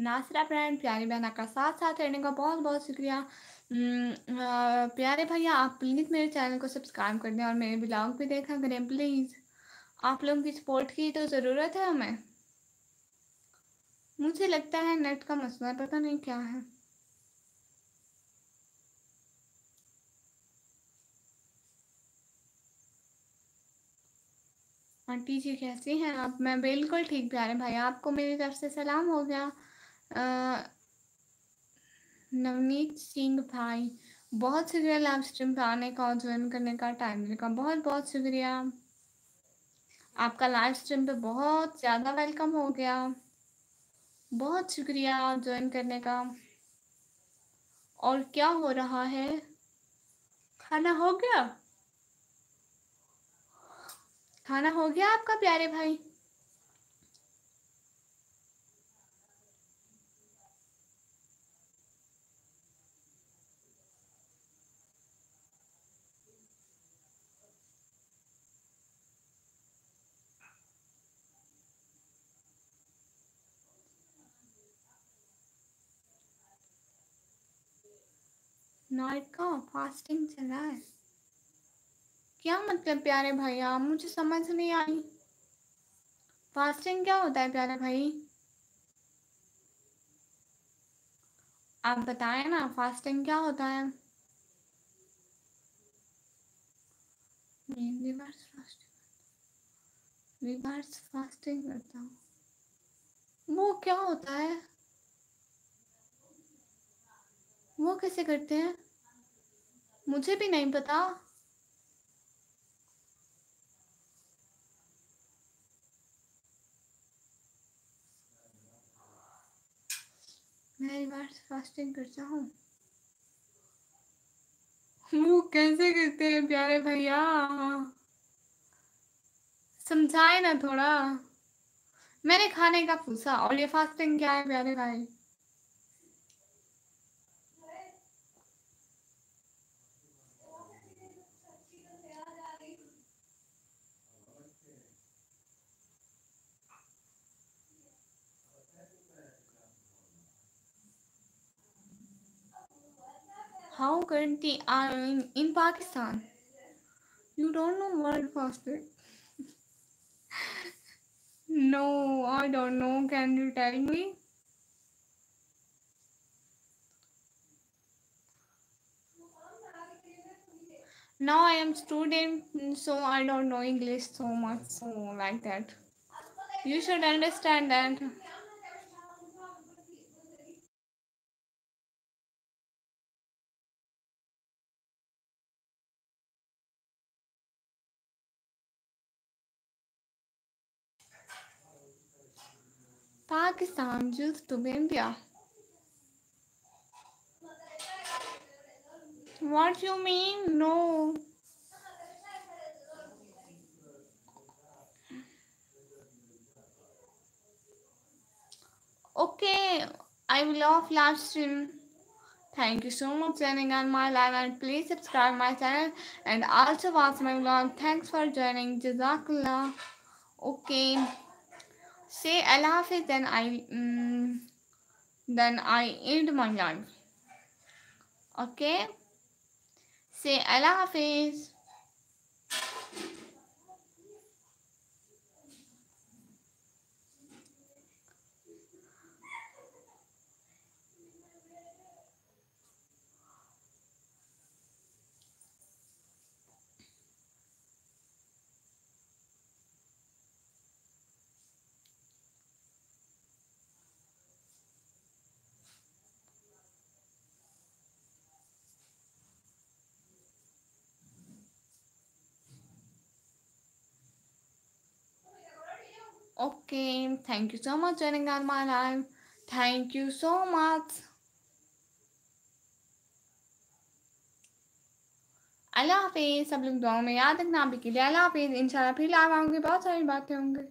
Nasira friend, प्यारी बहना का साथ साथ रहने का बहुत बहुत शुक्रिया। प्यारे भैया, आप प्लीज़ मेरे चैनल को सब्सक्राइब कर दें और मेरे ब्लॉग भी देखा करें प्लीज़। आप लोगों की सपोर्ट की तो ज़रूरत है हमें। मुझे लगता है नेट का मसला, पता नहीं क्या है। आंटी जी कैसी हैं आप? मैं बिल्कुल ठीक प्यारे भाई, आपको मेरी तरफ से सलाम हो गया। नवनीत सिंह भाई, बहुत शुक्रिया लाइव स्ट्रीम पे आने का और ज्वाइन करने का, टाइम देने का बहुत बहुत शुक्रिया। आपका लाइव स्ट्रीम पे बहुत ज़्यादा वेलकम हो गया, बहुत शुक्रिया ज्वाइन करने का। और क्या हो रहा है? खाना हो गया? खाना हो गया आपका प्यारे भाई? नाइट का फास्टिंग चल रहा है? क्या मतलब प्यारे भैया, मुझे समझ नहीं आई। फास्टिंग क्या होता है प्यारे भाई? आप बताएं ना, फास्टिंग क्या होता है? रिवर्स फास्टिंग, रिवर्स फास्टिंग करता हूँ, वो क्या होता है? वो कैसे करते हैं? मुझे भी नहीं पता। मैं रिवर्स फास्टिंग करता हूँ, वो कैसे करते हैं प्यारे भैया? समझाए ना थोड़ा। मैंने खाने का पूछा और ये फास्टिंग क्या है प्यारे भाई? How currently are in Pakistan? You don't know world fasting? No, I don't know. Can you tell me? Now I am student, so I don't know English so much, so like that. You should understand that. Pakistan used to be India. What you mean? No. Okay, I will off live stream. Thank you so much joining on my live, and please subscribe my channel and also watch my vlog. Thanks for joining. Jazakallah. Okay. Say Allah Hafiz, then I end my live. Okay? Say Allah Hafiz. Okay, thank you so much joining on my live. Thank you so much. अल्लाह हाफिज़। सब लोग दुआओं में याद रखना। अभी के लिए अल्लाह हाफिज़। इंशाल्लाह फिर लाइव आऊँगी, बहुत सारी बातें होंगी।